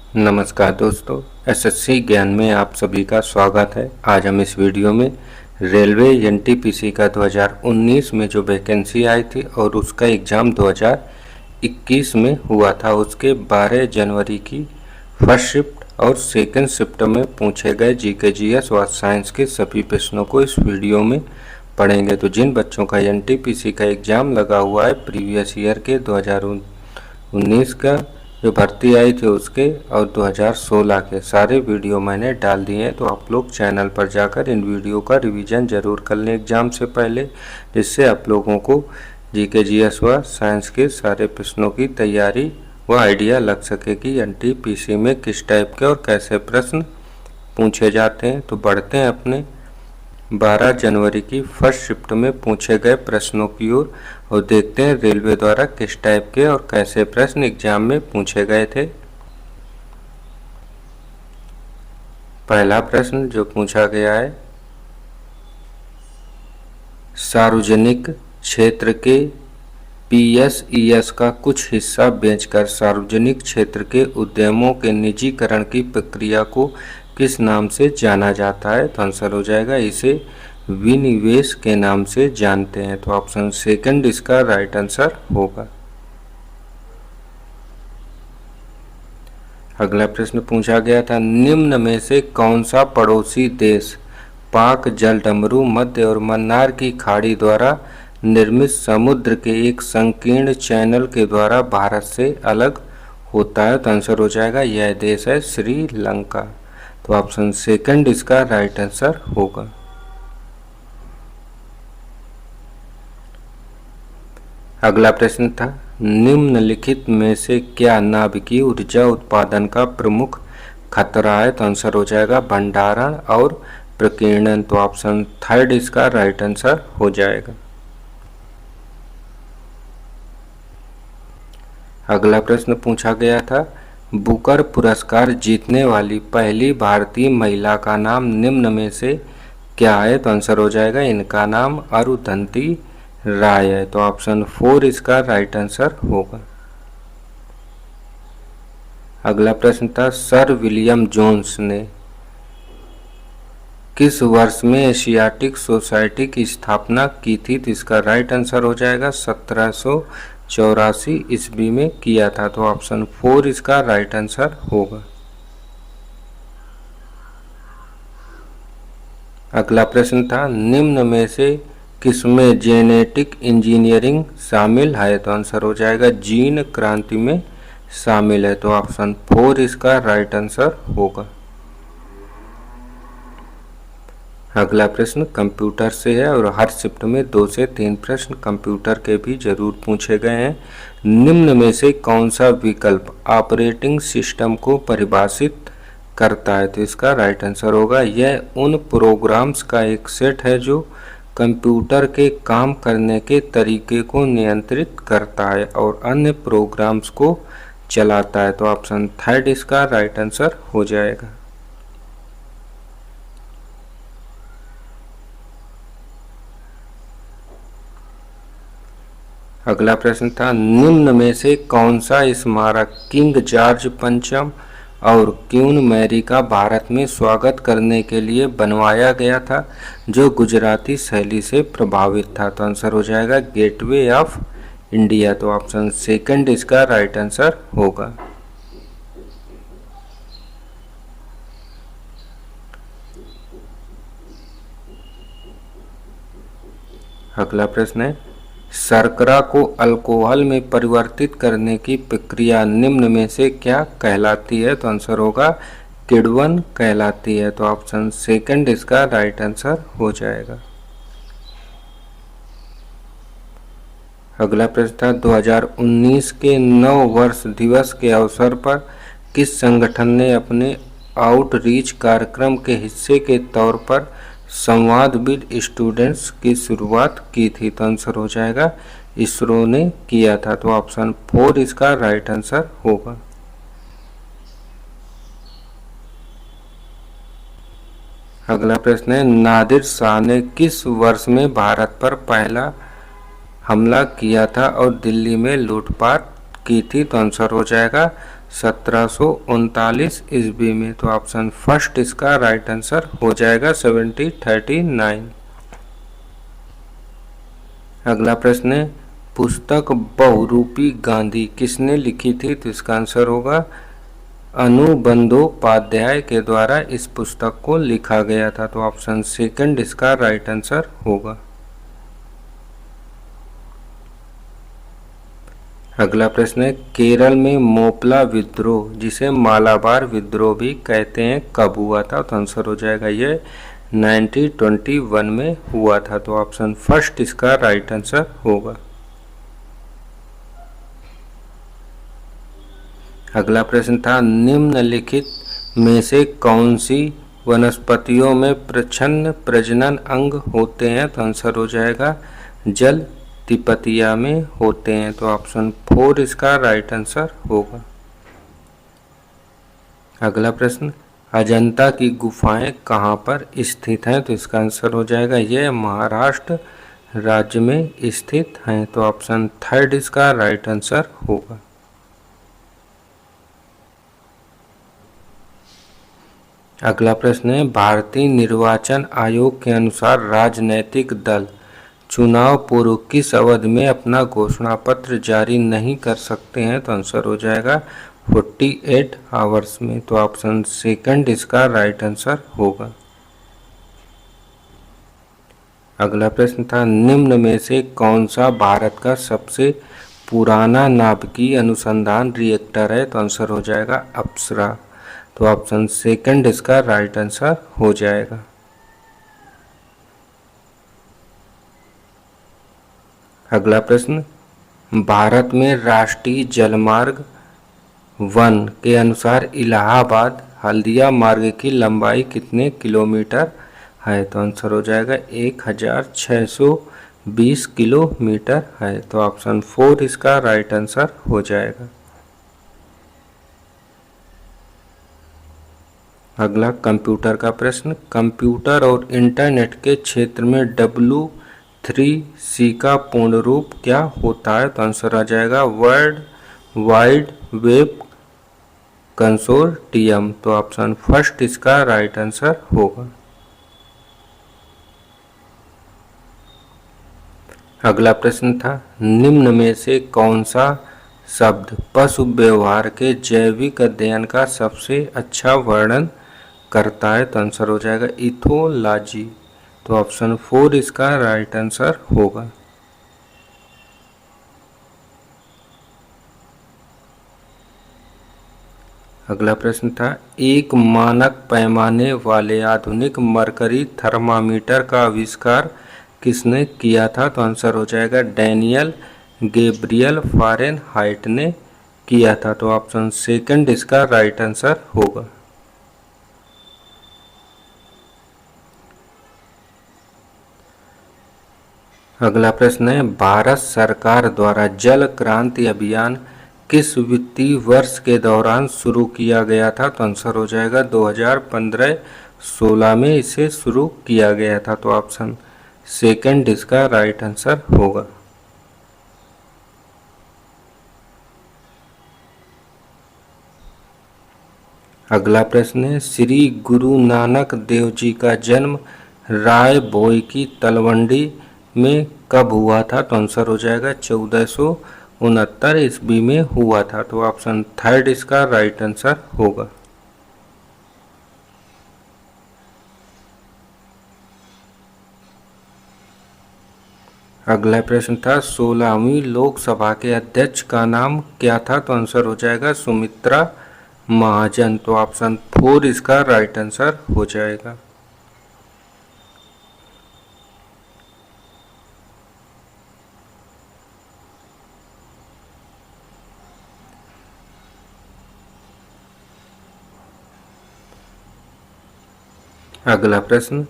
नमस्कार दोस्तों, एसएससी ज्ञान में आप सभी का स्वागत है। आज हम इस वीडियो में रेलवे एनटीपीसी का 2019 में जो वैकेंसी आई थी और उसका एग्ज़ाम 2021 में हुआ था, उसके 12 जनवरी की फर्स्ट शिफ्ट और सेकंड शिफ्ट में पूछे गए जीके जीएस व साइंस के सभी प्रश्नों को इस वीडियो में पढ़ेंगे। तो जिन बच्चों का एनटीपीसी का एग्ज़ाम लगा हुआ है प्रीवियस ईयर के 2019 का जो भर्ती आई थी उसके और 2016 के सारे वीडियो मैंने डाल दिए हैं, तो आप लोग चैनल पर जाकर इन वीडियो का रिवीजन ज़रूर कर लें एग्ज़ाम से पहले, जिससे आप लोगों को जीके जीएस व साइंस के सारे प्रश्नों की तैयारी व आइडिया लग सके कि एनटीपीसी में किस टाइप के और कैसे प्रश्न पूछे जाते हैं। तो बढ़ते हैं अपने 12 जनवरी की फर्स्ट शिफ्ट में पूछे गए प्रश्नों की ओर और देखते हैं रेलवे द्वारा किस टाइप के और कैसे प्रश्न एग्जाम में पूछे गए थे। पहला प्रश्न जो पूछा गया है, सार्वजनिक क्षेत्र के पीएसईएस का कुछ हिस्सा बेचकर सार्वजनिक क्षेत्र के उद्यमों के निजीकरण की प्रक्रिया को किस नाम से जाना जाता है? तो आंसर हो जाएगा इसे विनिवेश के नाम से जानते हैं। तो ऑप्शन सेकंड इसका राइट आंसर होगा। अगला प्रश्न पूछा गया था, निम्न में से कौन सा पड़ोसी देश पाक जलडमरू मध्य और मन्नार की खाड़ी द्वारा निर्मित समुद्र के एक संकीर्ण चैनल के द्वारा भारत से अलग होता है? तो आंसर हो जाएगा यह देश है श्रीलंका। तो ऑप्शन सेकंड इसका राइट आंसर होगा। अगला प्रश्न था, निम्नलिखित में से क्या नाभिकीय ऊर्जा उत्पादन का प्रमुख खतरा है? तो आंसर हो जाएगा भंडारण और प्रकीर्णन। तो ऑप्शन थर्ड इसका राइट आंसर हो जाएगा। अगला प्रश्न पूछा गया था, बुकर पुरस्कार जीतने वाली पहली भारतीय महिला का नाम निम्न में से क्या है? तो आंसर हो जाएगा इनका नाम अरुंधति राय है। तो ऑप्शन फोर इसका राइट आंसर होगा। अगला प्रश्न था, सर विलियम जोन्स ने किस वर्ष में एशियाटिक सोसाइटी की स्थापना की थी? तो इसका राइट आंसर हो जाएगा 1784 ईस्वी में किया था। तो ऑप्शन फोर इसका राइट आंसर होगा। अगला प्रश्न था, निम्न में से किसमें जेनेटिक इंजीनियरिंग शामिल है? तो आंसर हो जाएगा जीन क्रांति में शामिल है। तो ऑप्शन फोर इसका राइट आंसर होगा। अगला प्रश्न कंप्यूटर से है और हर शिफ्ट में 2 से 3 प्रश्न कंप्यूटर के भी जरूर पूछे गए हैं। निम्न में से कौन सा विकल्प ऑपरेटिंग सिस्टम को परिभाषित करता है? तो इसका राइट आंसर होगा यह उन प्रोग्राम्स का एक सेट है जो कंप्यूटर के काम करने के तरीके को नियंत्रित करता है और अन्य प्रोग्राम्स को चलाता है। तो ऑप्शन थर्ड इसका राइट आंसर हो जाएगा। अगला प्रश्न था, निम्न में से कौन सा स्मारक किंग जॉर्ज पंचम और क्वीन मैरी का भारत में स्वागत करने के लिए बनवाया गया था जो गुजराती शैली से प्रभावित था? तो आंसर हो जाएगा गेटवे ऑफ इंडिया। तो ऑप्शन सेकंड इसका राइट आंसर होगा। अगला प्रश्न है, शर्करा को अल्कोहल में परिवर्तित करने की प्रक्रिया निम्न में से क्या कहलाती है? तो आंसर होगा किण्वन कहलाती है। तो ऑप्शन सेकंड इसका राइट आंसर हो जाएगा। अगला प्रश्न था, 2019 के 9 वर्ष दिवस के अवसर पर किस संगठन ने अपने आउटरीच कार्यक्रम के हिस्से के तौर पर संवाद विद स्टूडेंट्स की शुरुआत की थी? तो आंसर हो जाएगा इसरो ने किया था। तो ऑप्शन फोर इसका राइट आंसर होगा। अगला प्रश्न है, नादिर शाह ने किस वर्ष में भारत पर पहला हमला किया था और दिल्ली में लूटपाट की थी? तो आंसर हो जाएगा 1739 ईस्वी में। तो ऑप्शन फर्स्ट इसका राइट आंसर हो जाएगा 1739। अगला प्रश्न है, पुस्तक बहुरूपी गांधी किसने लिखी थी? तो इसका आंसर होगा अनुबंधोपाध्याय के द्वारा इस पुस्तक को लिखा गया था। तो ऑप्शन सेकंड इसका राइट आंसर होगा। अगला प्रश्न है, केरल में मोपला विद्रोह जिसे मालाबार विद्रोह भी कहते हैं कब हुआ था? तो आंसर हो जाएगा ये 1921 में हुआ था। तो ऑप्शन फर्स्ट इसका राइट आंसर होगा। अगला प्रश्न था, निम्नलिखित में से कौन सी वनस्पतियों में प्रच्छन्न प्रजनन अंग होते हैं? तो आंसर हो जाएगा जल तिपतिया में होते हैं। तो ऑप्शन 4 इसका राइट आंसर होगा। अगला प्रश्न, अजंता की गुफाएं कहाँ पर स्थित हैं? तो इसका आंसर हो जाएगा यह महाराष्ट्र राज्य में स्थित हैं। तो ऑप्शन थर्ड इसका राइट आंसर होगा। अगला प्रश्न है, भारतीय निर्वाचन आयोग के अनुसार राजनीतिक दल चुनाव पूर्व किस अवधि में अपना घोषणा पत्र जारी नहीं कर सकते हैं? तो आंसर हो जाएगा 48 आवर्स में। तो ऑप्शन सेकंड इसका राइट आंसर होगा। अगला प्रश्न था, निम्न में से कौन सा भारत का सबसे पुराना नाभिकीय अनुसंधान रिएक्टर है? तो आंसर हो जाएगा अप्सरा। तो ऑप्शन सेकंड इसका राइट आंसर हो जाएगा। अगला प्रश्न, भारत में राष्ट्रीय जलमार्ग 1 के अनुसार इलाहाबाद हल्दिया मार्ग की लंबाई कितने किलोमीटर है? तो आंसर हो जाएगा 1620 किलोमीटर है। तो ऑप्शन 4 इसका राइट आंसर हो जाएगा। अगला कंप्यूटर का प्रश्न, कंप्यूटर और इंटरनेट के क्षेत्र में W3C का पूर्ण रूप क्या होता है? तो आंसर आ जाएगा वर्ल्ड वाइड वेब कंसोर्टियम। तो ऑप्शन फर्स्ट इसका राइट आंसर होगा। अगला प्रश्न था, निम्न में से कौन सा शब्द पशु व्यवहार के जैविक अध्ययन का सबसे अच्छा वर्णन करता है? तो आंसर हो जाएगा इथोलॉजी। तो ऑप्शन 4 इसका राइट आंसर होगा। अगला प्रश्न था, एक मानक पैमाने वाले आधुनिक मरकरी थर्मामीटर का आविष्कार किसने किया था? तो आंसर हो जाएगा डैनियल गैब्रियल फ़ारेनहाइट ने किया था। तो ऑप्शन सेकंड इसका राइट आंसर होगा। अगला प्रश्न है, भारत सरकार द्वारा जल क्रांति अभियान किस वित्तीय वर्ष के दौरान शुरू किया गया था? तो आंसर हो जाएगा 2015-16 में इसे शुरू किया गया था। तो ऑप्शन सेकंड इसका राइट आंसर होगा। अगला प्रश्न है, श्री गुरु नानक देव जी का जन्म राय भोई की तलवंडी में कब हुआ था? तो आंसर हो जाएगा 1469 ईस्वी में हुआ था। तो ऑप्शन थर्ड इसका राइट आंसर होगा। अगला प्रश्न था, 16वीं लोकसभा के अध्यक्ष का नाम क्या था? तो आंसर हो जाएगा सुमित्रा महाजन। तो ऑप्शन 4 इसका राइट आंसर हो जाएगा। अगला प्रश्न,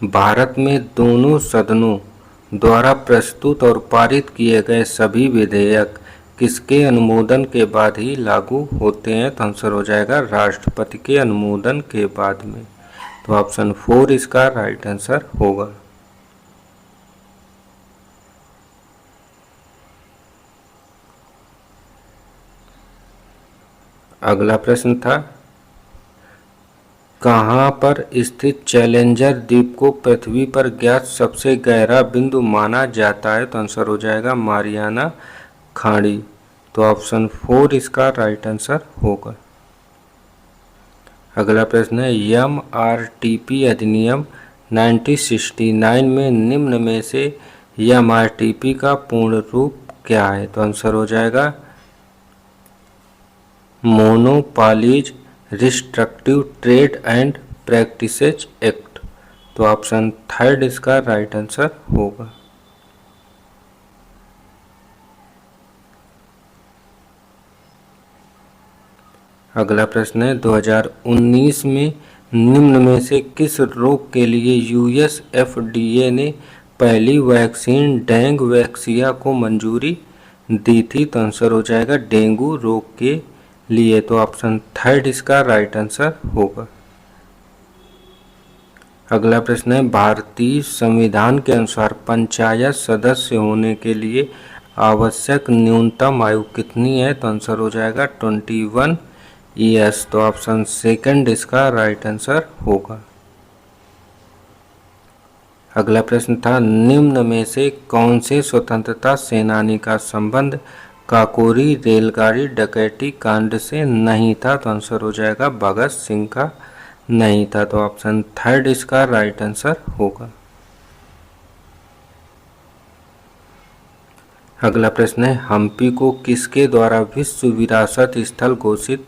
भारत में दोनों सदनों द्वारा प्रस्तुत और पारित किए गए सभी विधेयक किसके अनुमोदन के बाद ही लागू होते हैं? तो आंसर हो जाएगा राष्ट्रपति के अनुमोदन के बाद में। तो ऑप्शन 4 इसका राइट आंसर होगा। अगला प्रश्न था, कहाँ पर स्थित चैलेंजर द्वीप को पृथ्वी पर ज्ञात सबसे गहरा बिंदु माना जाता है? तो आंसर हो जाएगा मारियाना खाड़ी। तो ऑप्शन 4 इसका राइट आंसर होगा। अगला प्रश्न है, MRTP अधिनियम 1969 में निम्न में से MRTP का पूर्ण रूप क्या है? तो आंसर हो जाएगा monopolies restrictive trade and practices act. तो ऑप्शन 3 इसका राइट आंसर होगा। अगला प्रश्न है, 2019 में निम्न में से किस रोग के लिए US FDA ने पहली वैक्सीन डेंगू वैक्सिया को मंजूरी दी थी? तो आंसर हो जाएगा डेंगू रोग के लिए। तो ऑप्शन 3 इसका राइट आंसर होगा। अगला प्रश्न है, भारतीय संविधान के अनुसार पंचायत सदस्य होने के लिए आवश्यक न्यूनतम आयु कितनी है? तो आंसर हो जाएगा 21 ईयर्स। तो ऑप्शन 2 इसका राइट आंसर होगा। अगला प्रश्न था, निम्न में से कौन से स्वतंत्रता सेनानी का संबंध काकोरी रेलगाड़ी डकैती कांड से नहीं था? तो आंसर हो जाएगा भगत सिंह का नहीं था। तो ऑप्शन 3 इसका राइट आंसर होगा। अगला प्रश्न है, हम्पी को किसके द्वारा विश्व विरासत स्थल घोषित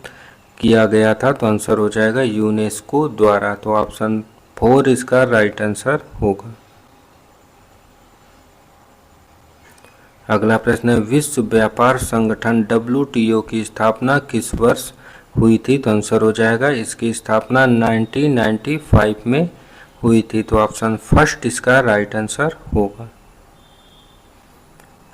किया गया था? तो आंसर हो जाएगा यूनेस्को द्वारा। तो ऑप्शन 4 इसका राइट आंसर होगा। अगला प्रश्न है, विश्व व्यापार संगठन WTO की स्थापना किस वर्ष हुई थी? तो आंसर हो जाएगा इसकी स्थापना 1995 में हुई थी। तो ऑप्शन 1 इसका राइट आंसर होगा।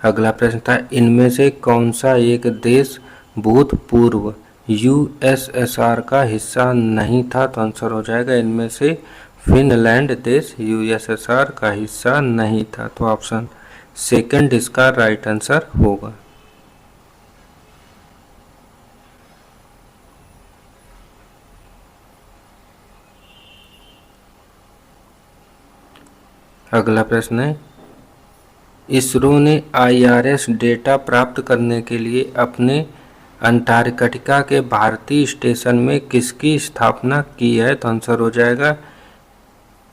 अगला प्रश्न था, इनमें से कौन सा एक देश भूतपूर्व USSR का हिस्सा नहीं था? तो आंसर हो जाएगा इनमें से फिनलैंड देश USSR का हिस्सा नहीं था। तो ऑप्शन 2 इसका राइट आंसर होगा। अगला प्रश्न है, इसरो ने IRS डेटा प्राप्त करने के लिए अपने अंटार्कटिका के भारतीय स्टेशन में किसकी स्थापना की है? तो आंसर हो जाएगा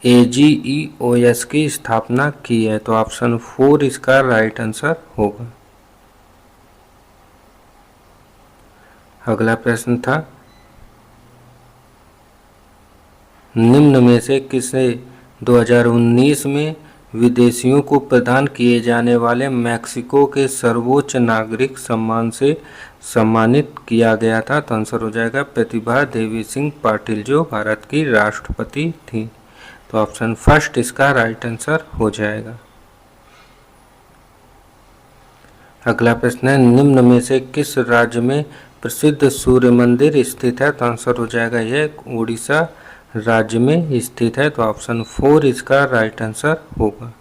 AGEOS की स्थापना की है। तो ऑप्शन 4 इसका राइट आंसर होगा। अगला प्रश्न था, निम्न में से किसे 2019 में विदेशियों को प्रदान किए जाने वाले मैक्सिको के सर्वोच्च नागरिक सम्मान से सम्मानित किया गया था? तो आंसर हो जाएगा प्रतिभा देवी सिंह पाटिल, जो भारत की राष्ट्रपति थी। तो ऑप्शन 1 इसका राइट आंसर हो जाएगा। अगला प्रश्न है, निम्न में से किस राज्य में प्रसिद्ध सूर्य मंदिर स्थित है? तो आंसर हो जाएगा यह उड़ीसा राज्य में स्थित है। तो ऑप्शन 4 इसका राइट आंसर होगा।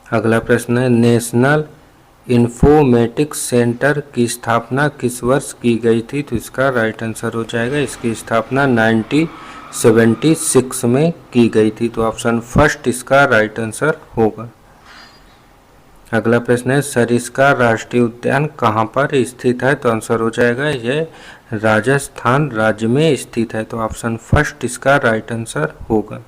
अगला प्रश्न है, नेशनल इंफोमेटिक्स सेंटर की स्थापना किस वर्ष की गई थी? तो इसका राइट आंसर हो जाएगा इसकी स्थापना 1976 में की गई थी। तो ऑप्शन 1 इसका राइट आंसर होगा। अगला प्रश्न है, सरिस्का राष्ट्रीय उद्यान कहाँ पर स्थित है? तो आंसर हो जाएगा यह राजस्थान राज्य में स्थित है। तो ऑप्शन 1 इसका राइट आंसर होगा।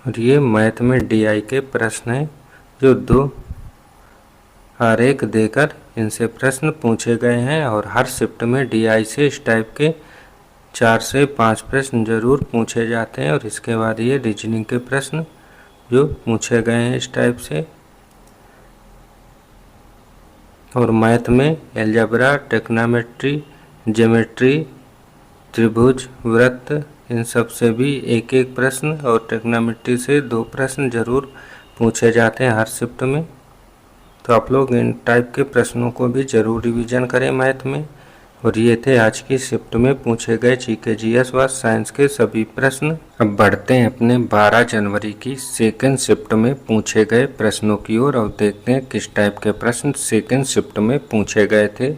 और ये मैथ में DI के प्रश्न हैं, जो 2 आरेख देकर इनसे प्रश्न पूछे गए हैं। और हर शिफ्ट में DI से इस टाइप के 4 से 5 प्रश्न जरूर पूछे जाते हैं। और इसके बाद ये रीजनिंग के प्रश्न जो पूछे गए हैं इस टाइप से। और मैथ में एलजेब्रा, टेक्नोमेट्री, ज्योमेट्री, त्रिभुज, वृत्त, इन सब से भी एक एक प्रश्न और टेक्नोमेट्री से 2 प्रश्न जरूर पूछे जाते हैं हर शिफ्ट में। तो आप लोग इन टाइप के प्रश्नों को भी जरूर रिवीजन करें मैथ में। और ये थे आज की शिफ्ट में पूछे गए जीके जीएस व साइंस के सभी प्रश्न। अब बढ़ते हैं अपने 12 जनवरी की सेकंड शिफ्ट में पूछे गए प्रश्नों की ओर और देखते हैं किस टाइप के प्रश्न सेकंड शिफ्ट में पूछे गए थे।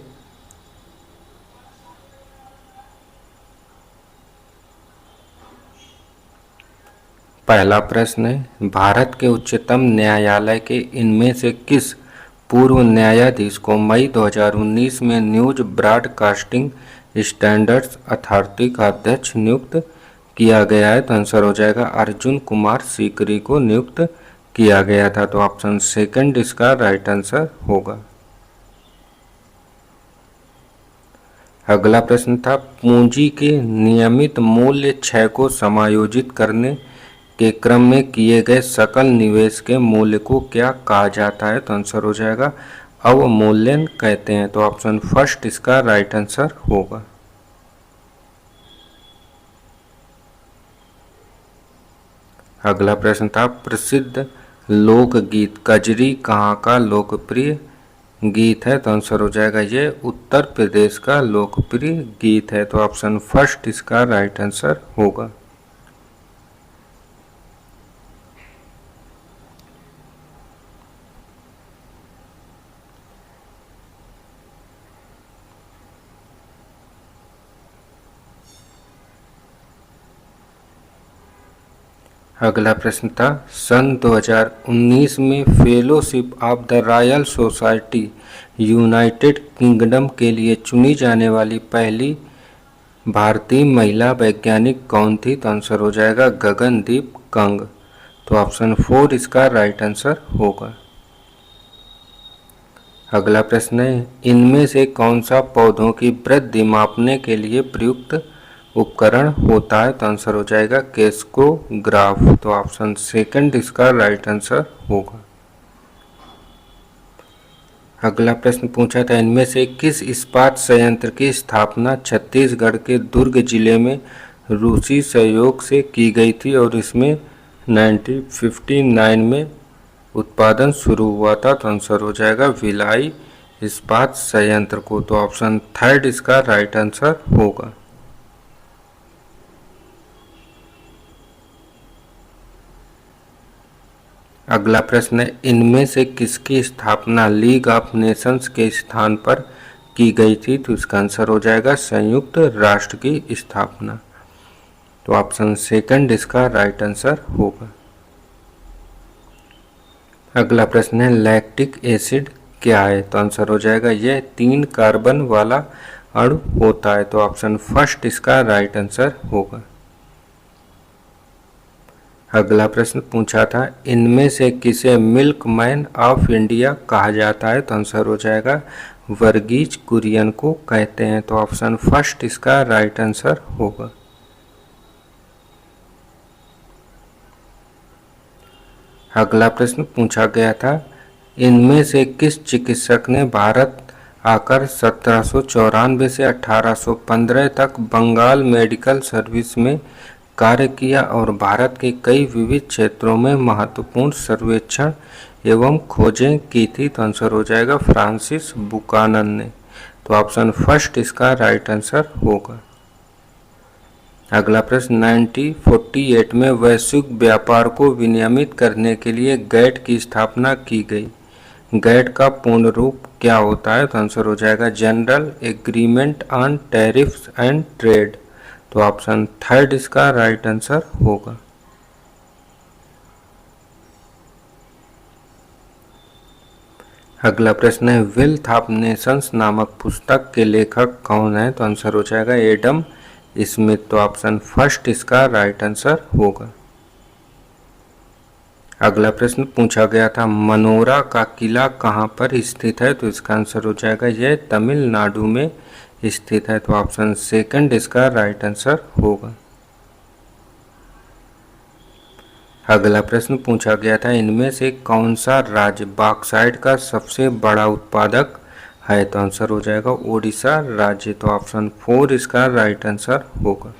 पहला प्रश्न है, भारत के उच्चतम न्यायालय के इनमें से किस पूर्व न्यायाधीश को मई 2019 में न्यूज ब्रॉडकास्टिंग स्टैंडर्ड्स अथॉरिटी का अध्यक्ष नियुक्त किया गया है? तो आंसर हो जाएगा अर्जुन कुमार सीकरी को नियुक्त किया गया था। तो ऑप्शन सेकंड इसका राइट आंसर होगा। अगला प्रश्न था, पूंजी के नियमित मूल्य क्षय को समायोजित करने के क्रम में किए गए सकल निवेश के मूल्य को क्या कहा जाता है? तो आंसर हो जाएगा अवमूल्यन कहते हैं। तो ऑप्शन फर्स्ट इसका राइट आंसर होगा। अगला प्रश्न था, प्रसिद्ध लोकगीत कजरी कहाँ का लोकप्रिय गीत है? तो आंसर हो जाएगा ये उत्तर प्रदेश का लोकप्रिय गीत है। तो ऑप्शन फर्स्ट इसका राइट आंसर होगा। अगला प्रश्न था, सन 2019 में fellowship of the royal society United kingdom के लिए चुनी जाने वाली पहली भारतीय महिला वैज्ञानिक कौन थी? तो आंसर हो जाएगा गगनदीप कंग। तो ऑप्शन 4 इसका राइट आंसर होगा। अगला प्रश्न है, इनमें से कौन सा पौधों की वृद्धि मापने के लिए प्रयुक्त उपकरण होता है? तो आंसर हो जाएगा केस्कोग्राफ। तो ऑप्शन सेकंड इसका राइट आंसर होगा। अगला प्रश्न पूछा था, इनमें से किस इस्पात संयंत्र की स्थापना छत्तीसगढ़ के दुर्ग जिले में रूसी सहयोग से की गई थी और इसमें 1959 में उत्पादन शुरू हुआ था? तो आंसर हो जाएगा भिलाई इस्पात संयंत्र को। तो ऑप्शन थर्ड इसका राइट आंसर होगा। अगला प्रश्न है, इनमें से किसकी स्थापना लीग ऑफ नेशंस के स्थान पर की गई थी? तो इसका आंसर हो जाएगा संयुक्त राष्ट्र की स्थापना। तो ऑप्शन सेकंड इसका राइट आंसर होगा। अगला प्रश्न है, लैक्टिक एसिड क्या है? तो आंसर हो जाएगा यह 3 कार्बन वाला अणु होता है। तो ऑप्शन फर्स्ट इसका राइट आंसर होगा। अगला प्रश्न पूछा था, इनमें से किसे मिल्क मैन ऑफ इंडिया कहा जाता है? तो आंसर हो जाएगा वर्गीज कुरियन को कहते हैं। तो ऑप्शन फर्स्ट इसका राइट आंसर होगा। अगला प्रश्न पूछा गया था, इनमें से किस चिकित्सक ने भारत आकर 1794 से 1815 तक बंगाल मेडिकल सर्विस में कार्य किया और भारत के कई विविध क्षेत्रों में महत्वपूर्ण सर्वेक्षण एवं खोजें की थी? तो आंसर हो जाएगा फ्रांसिस बुकानन ने। तो ऑप्शन फर्स्ट इसका राइट आंसर होगा। अगला प्रश्न, 1948 में वैश्विक व्यापार को विनियमित करने के लिए गैट की स्थापना की गई। गैट का पूर्ण रूप क्या होता है? तो आंसर हो जाएगा general agreement on tariffs and trade. तो ऑप्शन थर्ड इसका राइट आंसर होगा। अगला प्रश्न है, वेल्थ ऑफ नेशंस नामक पुस्तक के लेखक कौन है? तो आंसर हो जाएगा एडम स्मिथ। तो ऑप्शन फर्स्ट इसका राइट आंसर होगा। अगला प्रश्न पूछा गया था, मनोरा का किला कहाँ पर स्थित है? तो इसका आंसर हो जाएगा यह तमिलनाडु में स्थित है। तो ऑप्शन सेकंड इसका राइट आंसर होगा। अगला प्रश्न पूछा गया था, इनमें से कौन सा राज्य बॉक्साइट का सबसे बड़ा उत्पादक है? तो आंसर हो जाएगा ओडिशा राज्य। तो ऑप्शन 4 इसका राइट आंसर होगा।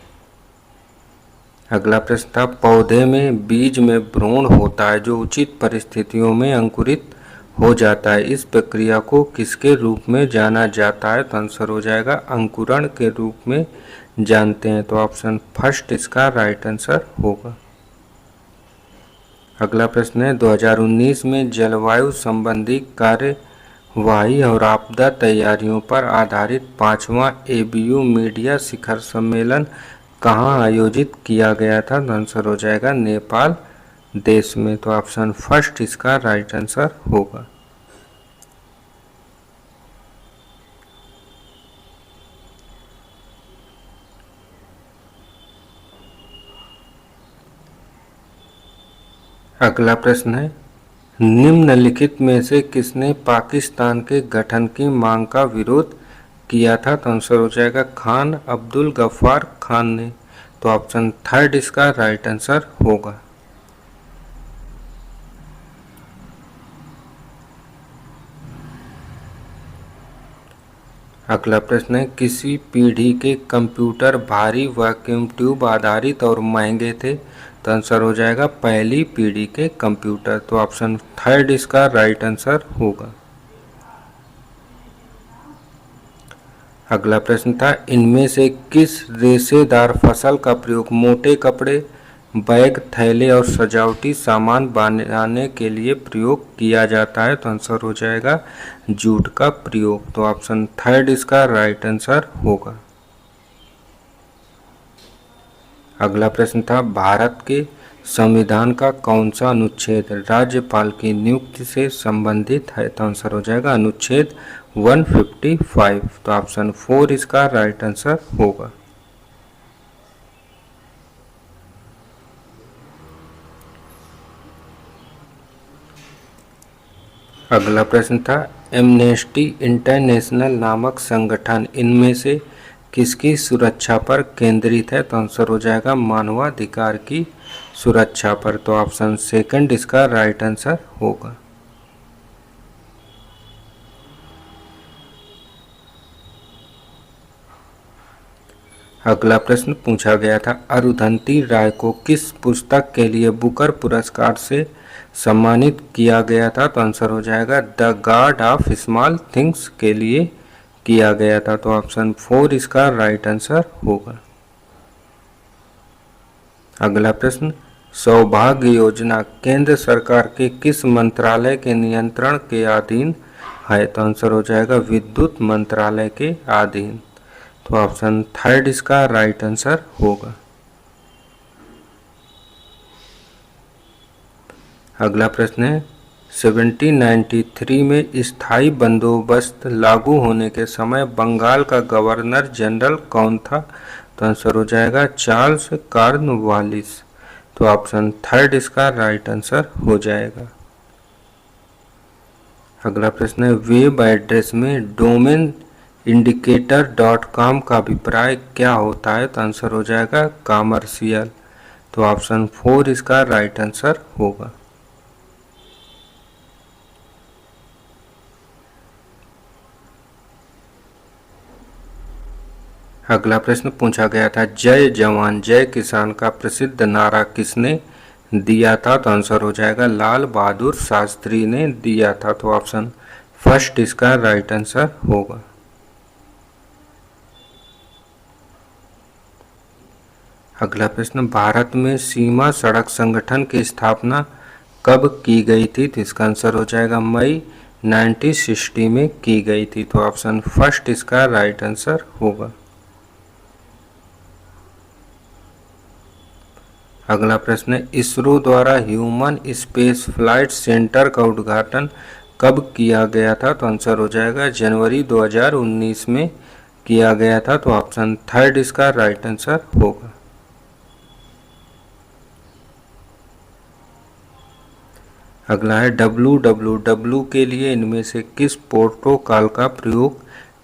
अगला प्रश्न था, पौधे में बीज में भ्रूण होता है जो उचित परिस्थितियों में अंकुरित हो जाता है। इस प्रक्रिया को किसके रूप में जाना जाता है? तो आंसर हो जाएगा अंकुरण के रूप में जानते हैं। तो ऑप्शन फर्स्ट इसका राइट आंसर होगा। अगला प्रश्न है 2019 में जलवायु संबंधी कार्यवाही और आपदा तैयारियों पर आधारित 5वां एबीयू मीडिया शिखर सम्मेलन कहाँ आयोजित किया गया था? तो आंसर हो जाएगा नेपाल देश में। तो ऑप्शन फर्स्ट इसका राइट आंसर होगा। अगला प्रश्न है निम्नलिखित में से किसने पाकिस्तान के गठन की मांग का विरोध किया था? तो आंसर हो जाएगा खान अब्दुल गफ्फार खान ने। तो ऑप्शन थर्ड इसका राइट आंसर होगा। अगला प्रश्न है किसी पीढ़ी के कंप्यूटर भारी वैक्यूम ट्यूब आधारित और महंगे थे? तो आंसर हो जाएगा पहली पीढ़ी के कंप्यूटर। तो ऑप्शन थर्ड इसका राइट आंसर होगा। अगला प्रश्न था इनमें से किस रेशेदार फसल का प्रयोग मोटे कपड़े, बैग, थैले और सजावटी सामान बनाने के लिए प्रयोग किया जाता है? तो आंसर हो जाएगा जूट का प्रयोग। तो ऑप्शन थर्ड इसका राइट आंसर होगा। अगला प्रश्न था भारत के संविधान का कौन सा अनुच्छेद राज्यपाल की नियुक्ति से संबंधित है? तो आंसर हो जाएगा अनुच्छेद 155। तो ऑप्शन 4 इसका राइट आंसर होगा। अगला प्रश्न था एमनेस्टी इंटरनेशनल नामक संगठन इनमें से किसकी सुरक्षा पर केंद्रित है? तो आंसर हो जाएगा मानवाधिकार की सुरक्षा पर। तो ऑप्शन सेकंड इसका राइट आंसर होगा। अगला प्रश्न पूछा गया था अरुंधति राय को किस पुस्तक के लिए बुकर पुरस्कार से सम्मानित किया गया था? तो आंसर हो जाएगा the God of small things के लिए किया गया था। तो ऑप्शन 4 इसका राइट आंसर होगा। अगला प्रश्न सौभाग्य योजना केंद्र सरकार के किस मंत्रालय के नियंत्रण के अधीन है? तो आंसर हो जाएगा विद्युत मंत्रालय के अधीन। तो ऑप्शन थर्ड इसका राइट आंसर होगा। अगला प्रश्न है 1793 में स्थायी बंदोबस्त लागू होने के समय बंगाल का गवर्नर जनरल कौन था? तो आंसर हो जाएगा चार्ल्स कॉर्नवालिस। तो ऑप्शन थर्ड इसका राइट आंसर हो जाएगा। अगला प्रश्न है वेब एड्रेस में डोमेन इंडिकेटर.com का अभिप्राय क्या होता है? तो आंसर हो जाएगा कॉमर्शियल। तो ऑप्शन 4 इसका राइट आंसर होगा। अगला प्रश्न पूछा गया था जय जवान जय किसान का प्रसिद्ध नारा किसने दिया था? तो आंसर हो जाएगा लाल बहादुर शास्त्री ने दिया था। तो ऑप्शन फर्स्ट इसका राइट आंसर होगा। अगला प्रश्न भारत में सीमा सड़क संगठन की स्थापना कब की गई थी? तो इसका आंसर हो जाएगा मई 1960 में की गई थी। तो ऑप्शन फर्स्ट इसका राइट आंसर होगा। अगला प्रश्न है इसरो द्वारा ह्यूमन स्पेस फ्लाइट सेंटर का उद्घाटन कब किया गया था? तो आंसर हो जाएगा जनवरी 2019 में किया गया था। तो ऑप्शन थर्ड इसका राइट आंसर होगा। अगला है www के लिए इनमें से किस प्रोटोकॉल का प्रयोग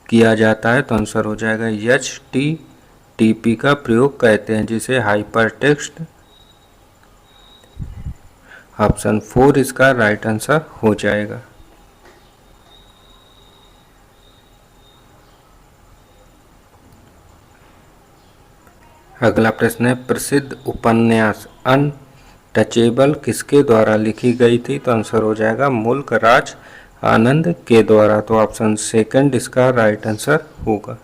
किया जाता है? तो आंसर हो जाएगा HTTP का प्रयोग कहते हैं जिसे हाइपर टेक्स्ट। ऑप्शन 4 इसका राइट आंसर हो जाएगा। अगला प्रश्न है प्रसिद्ध उपन्यास अनटचेबल किसके द्वारा लिखी गई थी? तो आंसर हो जाएगा मुल्क राज आनंद के द्वारा। तो ऑप्शन सेकंड इसका राइट आंसर होगा।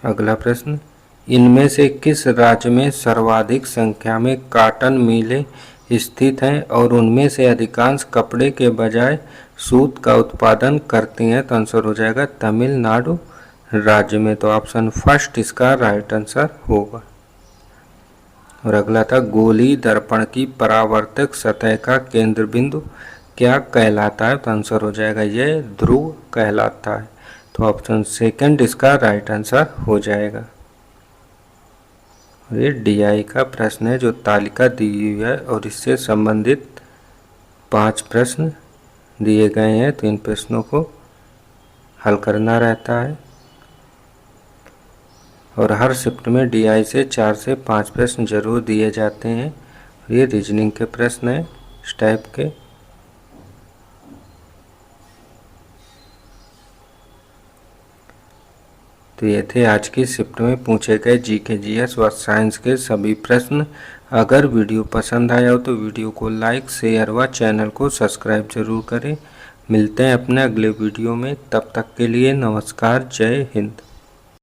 अगला प्रश्न, इनमें से किस राज्य में सर्वाधिक संख्या में कॉटन मिलें स्थित हैं और उनमें से अधिकांश कपड़े के बजाय सूत का उत्पादन करती हैं? तो आंसर हो जाएगा तमिलनाडु राज्य में। तो ऑप्शन फर्स्ट इसका राइट आंसर होगा। और अगला था, गोली दर्पण की परावर्तक सतह का केंद्र बिंदु क्या कहलाता है? तो आंसर हो जाएगा ये ध्रुव कहलाता है। तो ऑप्शन सेकंड इसका राइट आंसर हो जाएगा। ये डीआई का प्रश्न है जो तालिका दी हुई है और इससे संबंधित 5 प्रश्न दिए गए हैं। तो इन प्रश्नों को हल करना रहता है और हर शिफ्ट में डीआई से 4 से 5 प्रश्न जरूर दिए जाते हैं। ये रीजनिंग के प्रश्न हैं इस टाइप के। तो ये थे आज की शिफ्ट में पूछे गए जीके जीएस व साइंस के सभी प्रश्न। अगर वीडियो पसंद आया हो तो वीडियो को लाइक शेयर व चैनल को सब्सक्राइब जरूर करें। मिलते हैं अपने अगले वीडियो में, तब तक के लिए नमस्कार, जय हिंद।